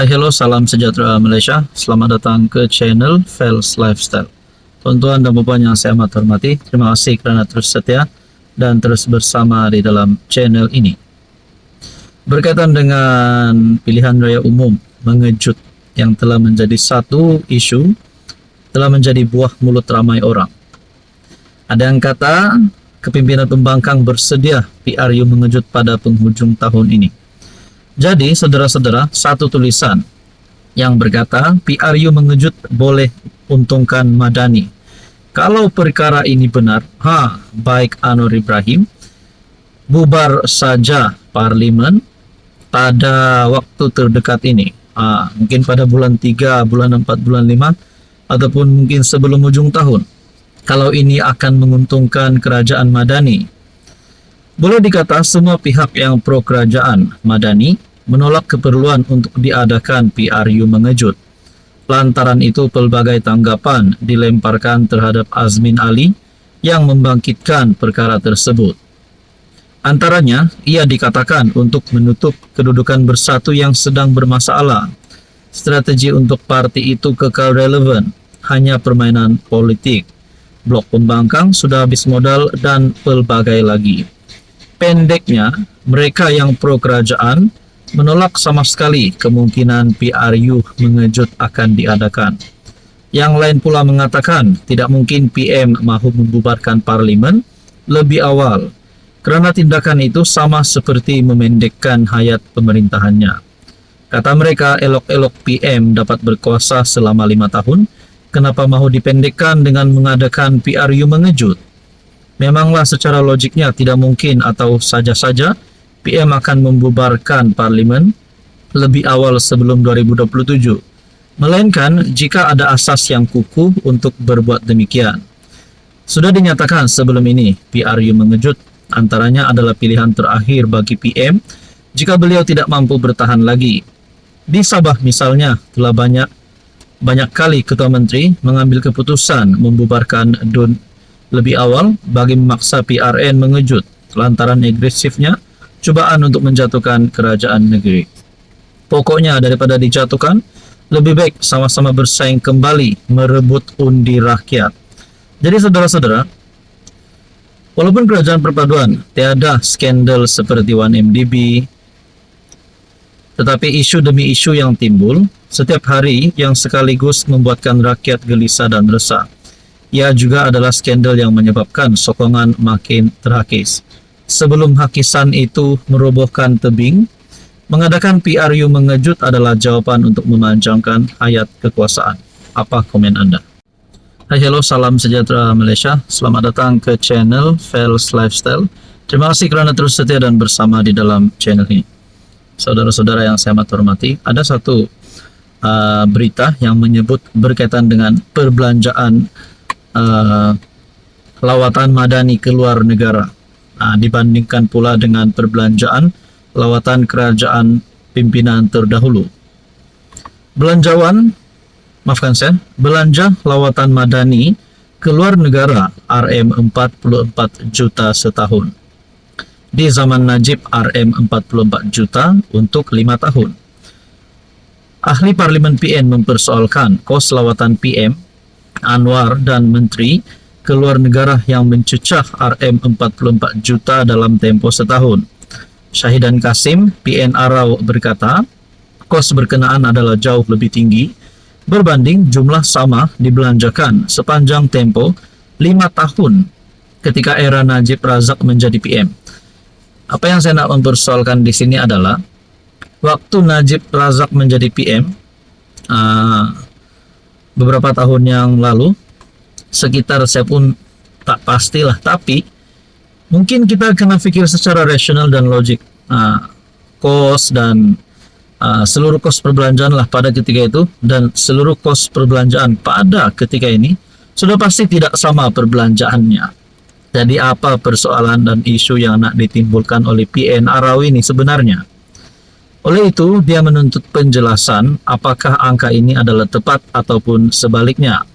Hai, hello, salam sejahtera Malaysia. Selamat datang ke channel Fels Lifestyle. Tuan-tuan dan puan yang saya amat hormati, terima kasih kerana terus setia dan terus bersama di dalam channel ini. Berkaitan dengan pilihan raya umum mengejut yang telah menjadi satu isu, telah menjadi buah mulut ramai orang. Ada yang kata kepimpinan pembangkang bersedia PRU mengejut pada penghujung tahun ini. Jadi, saudara-saudara, satu tulisan yang berkata PRU mengejut boleh untungkan Madani. Kalau perkara ini benar, baik Anwar Ibrahim, bubar saja Parlimen pada waktu terdekat ini. Mungkin pada bulan 3, bulan 4, bulan 5, ataupun mungkin sebelum ujung tahun. Kalau ini akan menguntungkan kerajaan Madani. Boleh dikata semua pihak yang pro kerajaan Madani menolak keperluan untuk diadakan PRU mengejut. Lantaran itu pelbagai tanggapan dilemparkan terhadap Azmin Ali yang membangkitkan perkara tersebut. Antaranya, ia dikatakan untuk menutup kedudukan bersatu yang sedang bermasalah. Strategi untuk parti itu kekal relevan, hanya permainan politik. Blok pembangkang sudah habis modal dan pelbagai lagi. Pendeknya, mereka yang pro kerajaan menolak sama sekali kemungkinan PRU mengejut akan diadakan. Yang lain pula mengatakan tidak mungkin PM mahu membubarkan Parlimen lebih awal, kerana tindakan itu sama seperti memendekkan hayat pemerintahannya. Kata mereka, elok-elok PM dapat berkuasa selama 5 tahun, kenapa mahu dipendekkan dengan mengadakan PRU mengejut? Memanglah secara logiknya tidak mungkin atau saja-saja PM akan membubarkan Parlimen lebih awal sebelum 2027. Melainkan jika ada asas yang kukuh untuk berbuat demikian. Sudah dinyatakan sebelum ini, PRU mengejut antaranya adalah pilihan terakhir bagi PM jika beliau tidak mampu bertahan lagi. Di Sabah misalnya, telah banyak kali Ketua Menteri mengambil keputusan membubarkan DUN lebih awal bagi memaksa PRN mengejut lantaran agresifnya cubaan untuk menjatuhkan kerajaan negeri. Pokoknya daripada dijatuhkan, lebih baik sama-sama bersaing kembali merebut undi rakyat. Jadi saudara-saudara, walaupun kerajaan perpaduan tiada skandal seperti 1MDB, tetapi isu demi isu yang timbul setiap hari yang sekaligus membuatkan rakyat gelisah dan resah. Ia juga adalah skandal yang menyebabkan sokongan makin terhakis. Sebelum hakisan itu merobohkan tebing, mengadakan PRU mengejut adalah jawaban untuk memanjangkan hayat kekuasaan. Apa komen Anda? Hai, hello, salam sejahtera Malaysia. Selamat datang ke channel Fels Lifestyle. Terima kasih kerana terus setia dan bersama di dalam channel ini. Saudara-saudara yang saya amat hormati, ada satu berita yang menyebut berkaitan dengan perbelanjaan lawatan Madani ke luar negara. Dibandingkan pula dengan perbelanjaan lawatan kerajaan pimpinan terdahulu. Belanja lawatan Madani ke luar negara RM44 juta setahun. Di zaman Najib RM44 juta untuk 5 tahun. Ahli Parlimen PN mempersoalkan kos lawatan PM, Anwar dan Menteri ke luar negara yang mencecah RM44 juta dalam tempoh setahun. Syahidan Kasim, PN Arau berkata, kos berkenaan adalah jauh lebih tinggi berbanding jumlah sama dibelanjakan sepanjang tempoh 5 tahun ketika era Najib Razak menjadi PM. Apa yang saya nak mempersoalkan di sini adalah waktu Najib Razak menjadi PM beberapa tahun yang lalu, sekitar saya pun tak pastilah, tapi mungkin kita kena fikir secara rasional dan logik. Kos dan seluruh kos perbelanjaan lah pada ketika itu dan seluruh kos perbelanjaan pada ketika ini sudah pasti tidak sama perbelanjaannya. Jadi apa persoalan dan isu yang nak ditimbulkan oleh PN Arau ini sebenarnya? Oleh itu, dia menuntut penjelasan apakah angka ini adalah tepat ataupun sebaliknya.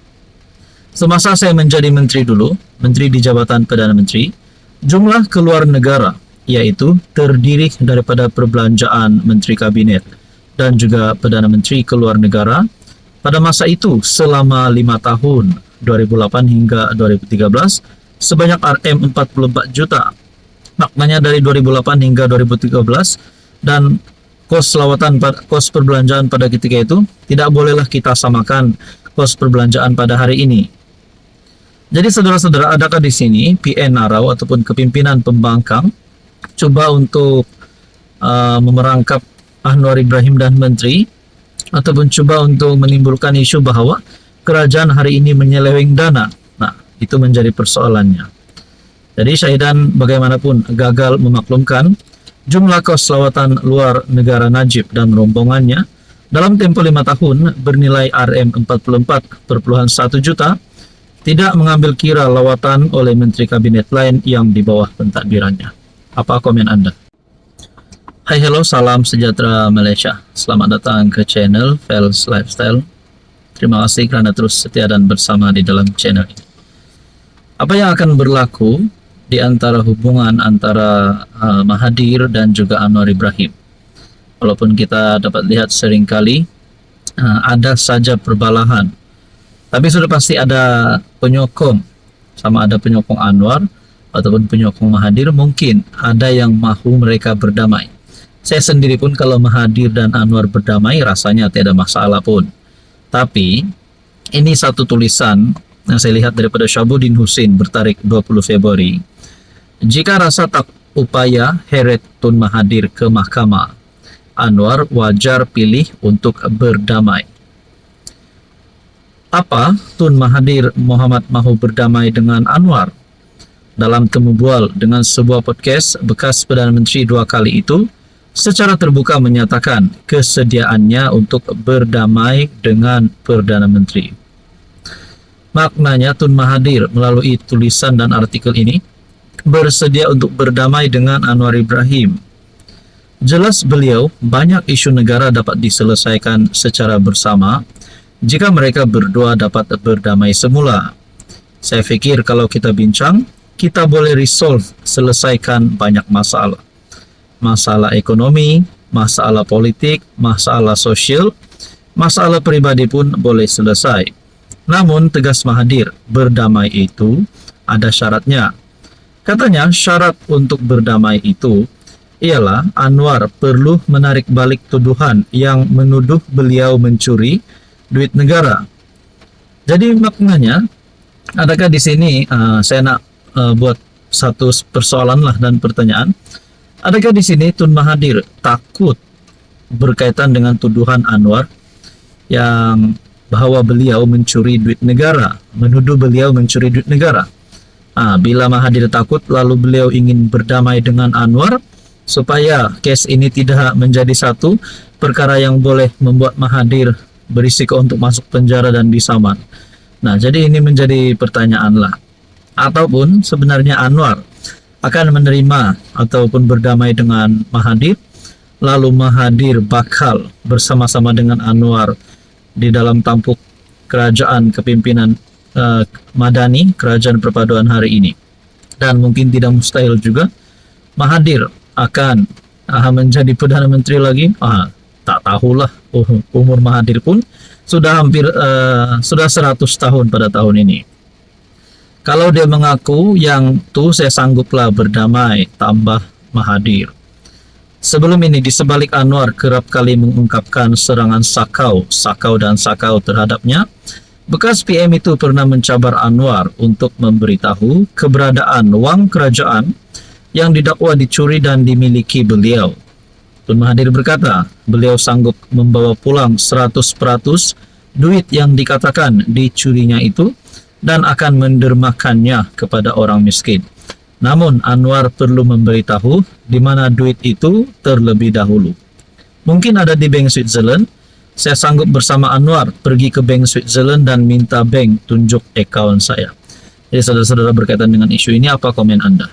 Semasa saya menjadi menteri dulu, menteri di Jabatan Perdana Menteri, jumlah keluar negara, yaitu terdiri daripada perbelanjaan menteri kabinet, dan juga Perdana Menteri Keluar Negara pada masa itu selama 5 tahun 2008 hingga 2013 sebanyak Rm44 juta. Maknanya dari 2008 hingga 2013, dan kos perbelanjaan pada ketika itu tidak bolehlah kita samakan kos perbelanjaan pada hari ini. Jadi saudara-saudara, adakah di sini PN Narau ataupun kepimpinan pembangkang coba untuk memerangkap Anwar Ibrahim dan Menteri, ataupun coba untuk menimbulkan isu bahwa kerajaan hari ini menyeleweng dana? Nah, itu menjadi persoalannya. Jadi Syahidan bagaimanapun gagal memaklumkan jumlah kos lawatan luar negara Najib dan rombongannya dalam tempo 5 tahun bernilai Rm44,1 juta, tidak mengambil kira lawatan oleh menteri kabinet lain yang di bawah pentadbirannya. Apa komen Anda? Hai, hello, salam sejahtera Malaysia. Selamat datang ke channel Fels Lifestyle. Terima kasih kerana terus setia dan bersama di dalam channel ini. Apa yang akan berlaku di antara hubungan antara Mahathir dan juga Anwar Ibrahim? Walaupun kita dapat lihat seringkali ada saja perbalahan, tapi sudah pasti ada penyokong, sama ada penyokong Anwar ataupun penyokong Mahathir. Mungkin ada yang mahu mereka berdamai. Saya sendiri pun kalau Mahathir dan Anwar berdamai rasanya tidak ada masalah pun. Tapi ini satu tulisan yang saya lihat daripada Syabuddin Husin bertarikh 20 Februari. Jika rasa tak upaya heret Tun Mahathir ke mahkamah, Anwar wajar pilih untuk berdamai. Apa Tun Mahathir Mohamad mahu berdamai dengan Anwar? Dalam temu bual dengan sebuah podcast, bekas Perdana Menteri 2 kali itu secara terbuka menyatakan kesediaannya untuk berdamai dengan Perdana Menteri. Maknanya Tun Mahathir melalui tulisan dan artikel ini bersedia untuk berdamai dengan Anwar Ibrahim. Jelas beliau banyak isu negara dapat diselesaikan secara bersama jika mereka berdua dapat berdamai semula. Saya fikir kalau kita bincang, kita boleh selesaikan banyak masalah. Masalah ekonomi, masalah politik, masalah sosial, masalah pribadi pun boleh selesai. Namun tegas Mahathir, berdamai itu ada syaratnya. Katanya syarat untuk berdamai itu ialah Anwar perlu menarik balik tuduhan yang menuduh beliau mencuri duit negara. Jadi maknanya, adakah di sini saya nak buat satu persoalan lah dan pertanyaan. Adakah di sini Tun Mahathir takut berkaitan dengan tuduhan Anwar yang bahwa beliau mencuri duit negara, menuduh beliau mencuri duit negara? Bila Mahathir takut lalu beliau ingin berdamai dengan Anwar supaya kes ini tidak menjadi satu perkara yang boleh membuat Mahathir berisiko untuk masuk penjara dan disaman. Nah, jadi ini menjadi pertanyaan lah. Ataupun sebenarnya Anwar akan menerima ataupun berdamai dengan Mahathir, lalu Mahathir bakal bersama-sama dengan Anwar di dalam tampuk kerajaan kepimpinan Madani, kerajaan perpaduan hari ini. Dan mungkin tidak mustahil juga Mahathir akan menjadi Perdana Menteri lagi. Tak tahulah, umur Mahathir pun sudah hampir sudah 100 tahun pada tahun ini. Kalau dia mengaku yang tuh saya sangguplah berdamai, tambah Mahathir. Sebelum ini di sebalik Anwar kerap kali mengungkapkan serangan sakau terhadapnya, bekas PM itu pernah mencabar Anwar untuk memberitahu keberadaan wang kerajaan yang didakwa dicuri dan dimiliki beliau. Tun Mahathir berkata, beliau sanggup membawa pulang 100% duit yang dikatakan dicurinya itu dan akan mendermakannya kepada orang miskin. Namun Anwar perlu memberitahu di mana duit itu terlebih dahulu. Mungkin ada di Bank Switzerland. Saya sanggup bersama Anwar pergi ke Bank Switzerland dan minta bank tunjuk akaun saya. Jadi saudara-saudara, berkaitan dengan isu ini apa komen Anda?